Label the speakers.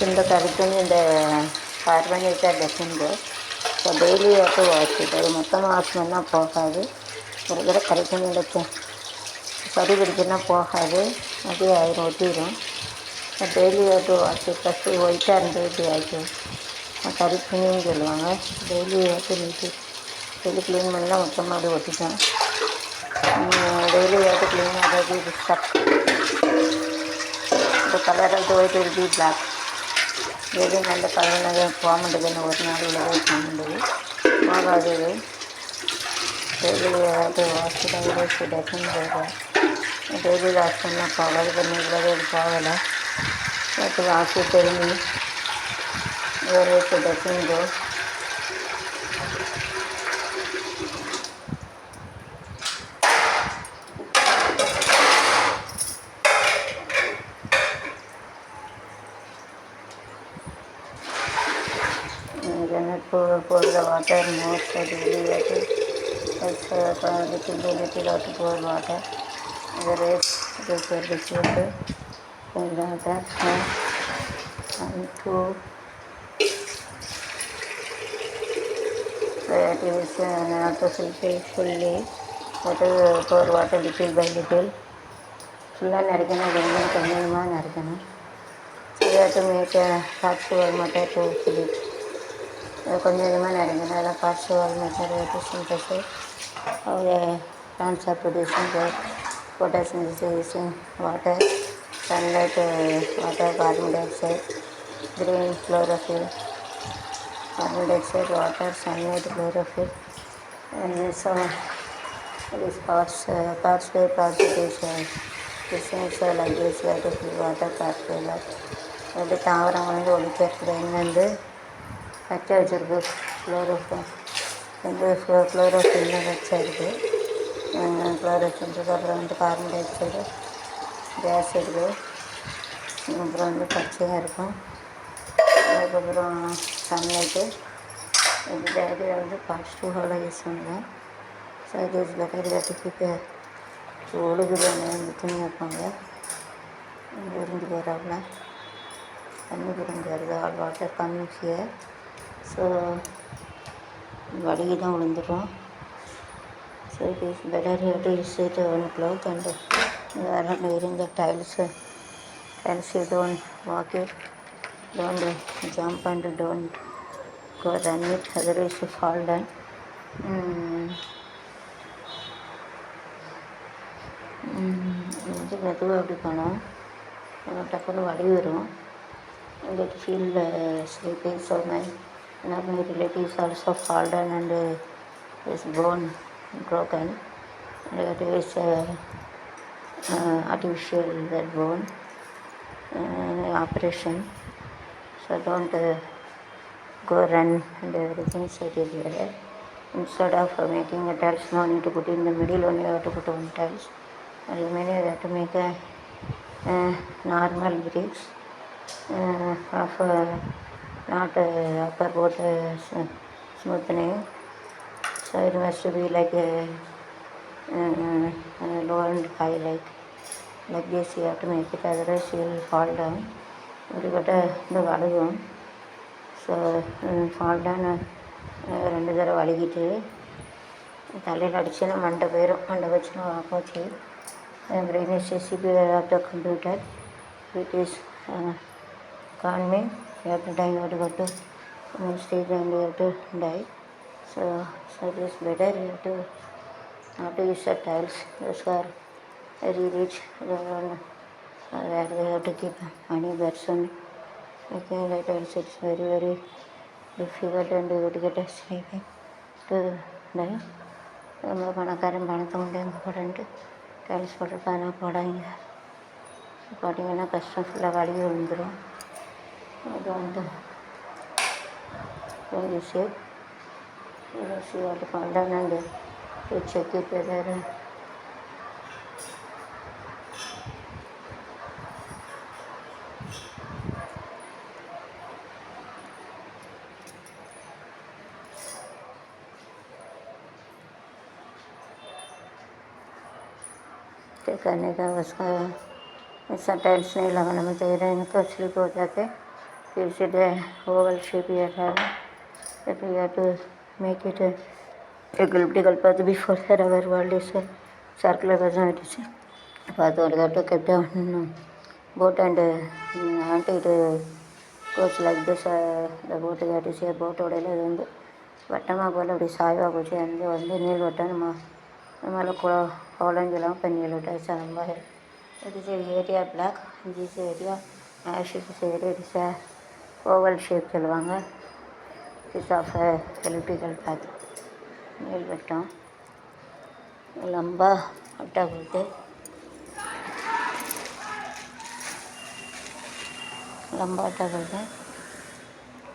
Speaker 1: இந்த கருத்துன்னு இந்த carbonated defined so daily water wash it. அது மொத்தமாக வாஷ் பண்ணால் போகாது, ஒரு தடவை கரைக்கணும் சரி பிடிச்சுன்னா போகாது, அப்படியே ஆயிரும், ஒட்டிடும். Daily water wash it. First ஒயிட்டாக இருந்தது இப்படி ஆகிடும், கரித்துணின்னு சொல்லுவாங்க. Daily water neat daily clean பண்ணால் மொத்தமாக அப்படி ஒட்டிக்கும். டெய்லி வாட்டர் க்ளீன் ஆகிறது இது ஸ்டக். இந்த கலர் அது ஒயிட் இருக்கு பிளாக், எது நல்ல கலர்னாக போக மாட்டேங்குது, ஒரு நாள் உள்ளது போக மாட்டேங்குது, போகாது. டெய்லி வாட்டர் வாஷ் டெஃபின் போகும். டெய்லி வாஷ் பண்ணால் போகாது, பண்ணிக்கூடாது, அது போகலை. வாட்டர் வாஷ் தெரிஞ்சு வேறு டெஃபின் போ. Pour the water more steadily, it's little water, pour water, the rest is for the water, and water, and two, that is not to filter fully, but pour water little by little, full கொஞ்சமாக நறுக்கணும். So that to make a capsule matter to fill it. கொஞ்சம் கொஞ்சமாக நிறைக்கணும். அதெல்லாம் parts வால்மெட்டர் synthesis அவங்க plants are producing photosynthesis, water, sunlight, water, carbon dioxide, green chlorophyll, carbon dioxide, water, sunlight, chlorophyll, and so these parts by parts it is essential like this, like water, parts by parts. அப்படி தாவரம் வந்து ஒழிக்கிறது என்னென்று பச்சை வச்சுருக்கு. ஃப்ளோரோஃபில் வந்து ஃப்ளோரோஃபில்னு வச்சிருக்கு. ஃப்ளோரோஃபில்க்கு அப்புறம் வந்து கார்பன் டை ஆக்சைடு கேஸ் இருக்குது. அப்புறம் வந்து பச்சையாக இருக்கும். அதுக்கப்புறம் சன்லைட்டு. இதில் வந்து பாசிட்டிவோட யூஸ் பண்ணுவேன். ஸோ இது பெட்டர் தட்டிக்கு ஒழுகுது வந்து துணி வைப்பாங்க, விரிஞ்சு போகிறாப்புல தண்ணி விரிஞ்சு வருது. All water coming here. So வடிகை தான் விழுந்துடும். So it is better to use it on cloth and wearing the tiles you don't walk it, don't jump and don't go run it, otherwise you fall down. வந்து மெதுவாக அப்படி போனோம், டக்குன்னு வலி வரும். get feel sleepy, so my relatives also fall down and his bone broken. It is artificial that bone operation. So don't go run and everything. So it is better. Instead of making a tiles, no need to put in the middle, only you have to put one tiles. And remaining you have to make a normal bricks of not upper boat smoothing. So it must be like a low and high, like this you have to make it, otherwise you will fall down. இப்படிப்பட்ட இந்த வழுகும். So fall down ரெண்டு தடவை வழுகிட்டு தலையில் அடிச்சுன்னா மண்டை போயிடும். மண்டை வச்சுன்னா போச்சு. brain is CPU of the computer. It is calming. You have to die, you have to go to stage and you have to die. So it is better you have to not to use the tiles. Those are very rich, where they have to keep money person. Making the tiles, it's very very difficult and you have to get a sleeping to die. நம்ம பணக்காரன் பணத்தை கொண்டு எங்கே போடன்ட்டு tiles போட்டிருக்காங்க, போடாங்க. போட்டிங்கன்னா கஷ்டம், ஃபுல்லாக வலி விழுந்துடும். அது வந்து ஷேப் அது பண்ணாங்க செக்கு பேர். करने का उसका ऐसा टाइल्स नहीं लगाना चाहिए, इनको स्लिप हो जाते You see the oval shape here having that we have to make it a elliptical path before that our world is a circular version it is a path or got to kept on boat and until it goes like this the boat that is a boat ஓடையில் இது வந்து வட்டமாக போல் அப்படி சாய்வாக போச்சு அந்த வந்து நீள்வட்டம் நம்மளால் குழஞ்செல்லாம் இப்போ நீள்வட்டம் ரொம்ப it is a area black this area ash is area it is a oval shape சொல்லுவாங்க it is of a elliptical path நீள்வட்டம் लंबा अट्टा बोलते लंबा अट्टा बोलते हैं